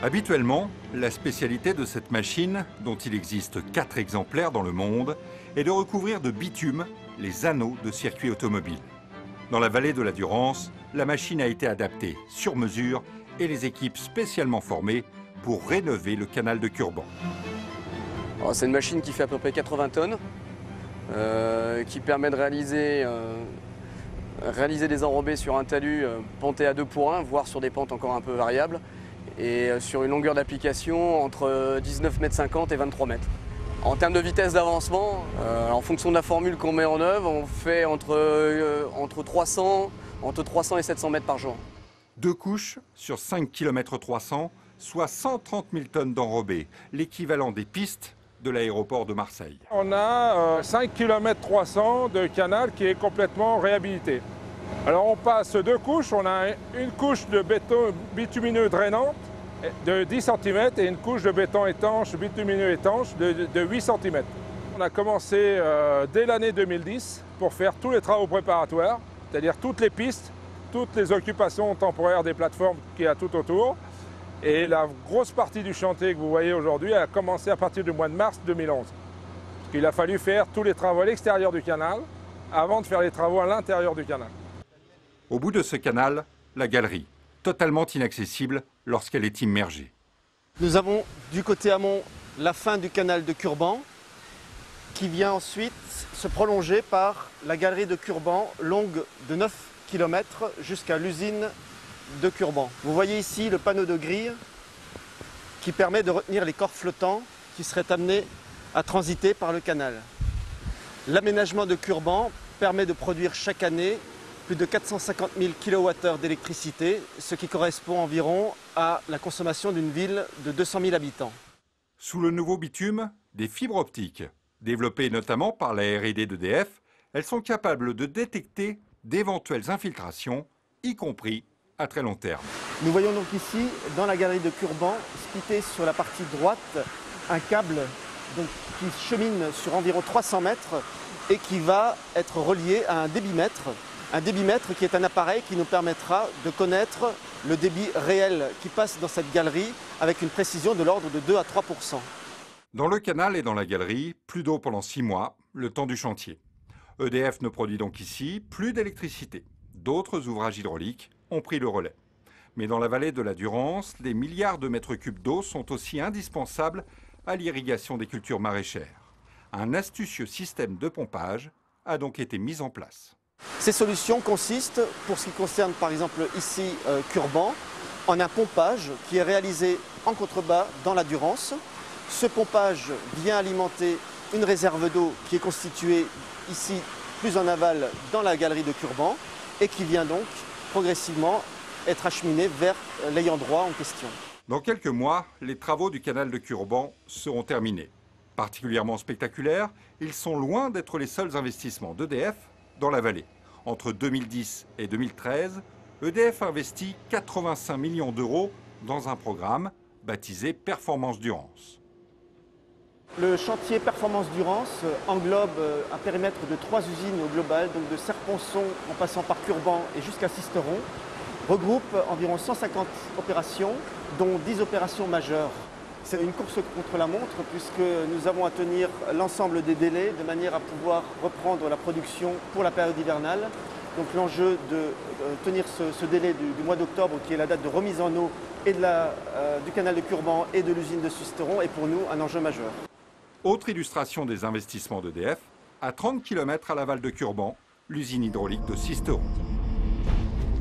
Habituellement, la spécialité de cette machine, dont il existe 4 exemplaires dans le monde, est de recouvrir de bitume les anneaux de circuits automobiles. Dans la vallée de la Durance, la machine a été adaptée sur mesure et les équipes spécialement formées pour rénover le canal de Curban. C'est une machine qui fait à peu près 80 tonnes, qui permet de réaliser des enrobés sur un talus ponté à 2 pour 1, voire sur des pentes encore un peu variables, et sur une longueur d'application entre 19,50 m et 23 mètres. En termes de vitesse d'avancement, en fonction de la formule qu'on met en œuvre, on fait entre 300 et 700 mètres par jour. 2 couches sur 5 km 300, soit 130 000 tonnes d'enrobés, l'équivalent des pistes de l'aéroport de Marseille. On a 5 km 300 de canal qui est complètement réhabilité. Alors on passe 2 couches, on a une couche de béton bitumineux drainant de 10 cm et une couche de béton étanche, bitumineux étanche de 8 cm. On a commencé dès l'année 2010 pour faire tous les travaux préparatoires, c'est-à-dire toutes les pistes, toutes les occupations temporaires des plateformes qu'il y a tout autour. Et la grosse partie du chantier que vous voyez aujourd'hui a commencé à partir du mois de mars 2011. Parce qu'il a fallu faire tous les travaux à l'extérieur du canal avant de faire les travaux à l'intérieur du canal. Au bout de ce canal, la galerie, totalement inaccessible lorsqu'elle est immergée. Nous avons du côté amont la fin du canal de Curban qui vient ensuite se prolonger par la galerie de Curban longue de 9 km jusqu'à l'usine de Curban. Vous voyez ici le panneau de grille qui permet de retenir les corps flottants qui seraient amenés à transiter par le canal. L'aménagement de Curban permet de produire chaque année plus de 450 000 kWh d'électricité, ce qui correspond environ à la consommation d'une ville de 200 000 habitants. Sous le nouveau bitume, des fibres optiques, développées notamment par la R&D d'EDF, elles sont capables de détecter d'éventuelles infiltrations, y compris à très long terme. Nous voyons donc ici, dans la galerie de Curban, splitté sur la partie droite, un câble qui chemine sur environ 300 mètres et qui va être relié à un débitmètre. Un débitmètre qui est un appareil qui nous permettra de connaître le débit réel qui passe dans cette galerie avec une précision de l'ordre de 2 à 3%. Dans le canal et dans la galerie, plus d'eau pendant 6 mois, le temps du chantier. EDF ne produit donc ici plus d'électricité. D'autres ouvrages hydrauliques ont pris le relais. Mais dans la vallée de la Durance, des milliards de mètres cubes d'eau sont aussi indispensables à l'irrigation des cultures maraîchères. Un astucieux système de pompage a donc été mis en place. Ces solutions consistent, pour ce qui concerne par exemple ici Curban, en un pompage qui est réalisé en contrebas dans la Durance. Ce pompage vient alimenter une réserve d'eau qui est constituée ici plus en aval dans la galerie de Curban et qui vient donc progressivement être acheminée vers l'ayant droit en question. Dans quelques mois, les travaux du canal de Curban seront terminés. Particulièrement spectaculaires, ils sont loin d'être les seuls investissements d'EDF dans la vallée. Entre 2010 et 2013, EDF investit 85 millions d'euros dans un programme baptisé Performance Durance. Le chantier Performance Durance englobe un périmètre de 3 usines au global, donc de Serponçon en passant par Curban et jusqu'à Sisteron, regroupe environ 150 opérations, dont 10 opérations majeures. C'est une course contre la montre puisque nous avons à tenir l'ensemble des délais de manière à pouvoir reprendre la production pour la période hivernale. Donc l'enjeu de tenir ce délai du mois d'octobre qui est la date de remise en eau et du canal de Curban et de l'usine de Sisteron est pour nous un enjeu majeur. Autre illustration des investissements d'EDF, à 30 km à l'aval de Curban, l'usine hydraulique de Sisteron.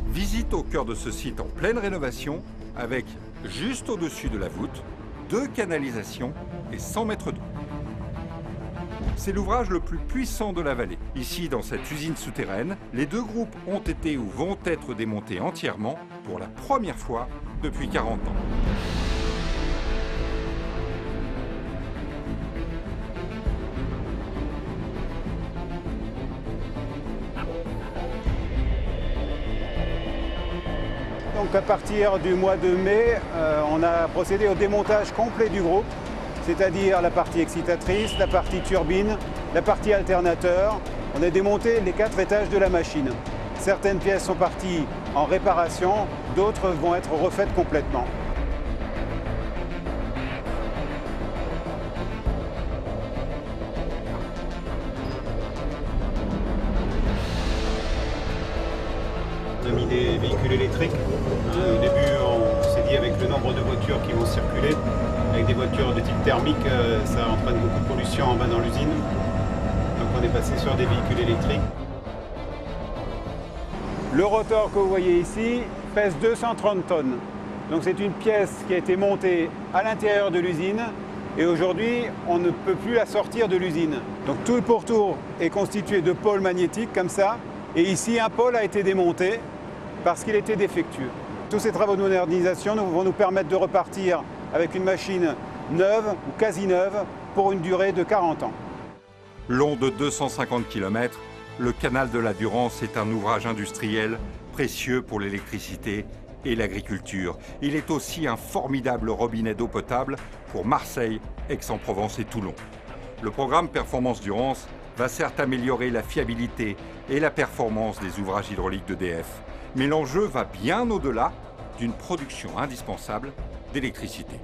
Visite au cœur de ce site en pleine rénovation avec, juste au-dessus de la voûte, 2 canalisations et 100 mètres d'eau. C'est l'ouvrage le plus puissant de la vallée. Ici, dans cette usine souterraine, les deux groupes ont été ou vont être démontés entièrement pour la première fois depuis 40 ans. Donc à partir du mois de mai, on a procédé au démontage complet du groupe, c'est-à-dire la partie excitatrice, la partie turbine, la partie alternateur. On a démonté les 4 étages de la machine. Certaines pièces sont parties en réparation, d'autres vont être refaites complètement. On a mis des véhicules électriques. Au début, on s'est dit avec le nombre de voitures qui vont circuler, avec des voitures de type thermique, ça entraîne beaucoup de pollution en bas dans l'usine. Donc on est passé sur des véhicules électriques. Le rotor que vous voyez ici pèse 230 tonnes. Donc c'est une pièce qui a été montée à l'intérieur de l'usine et aujourd'hui on ne peut plus la sortir de l'usine. Donc tout le pourtour est constitué de pôles magnétiques comme ça et ici un pôle a été démonté parce qu'il était défectueux. Tous ces travaux de modernisation vont nous permettre de repartir avec une machine neuve ou quasi neuve pour une durée de 40 ans. Long de 250 km, le canal de la Durance est un ouvrage industriel précieux pour l'électricité et l'agriculture. Il est aussi un formidable robinet d'eau potable pour Marseille, Aix-en-Provence et Toulon. Le programme Performance Durance va certes améliorer la fiabilité et la performance des ouvrages hydrauliques d'EDF. Mais l'enjeu va bien au-delà d'une production indispensable d'électricité.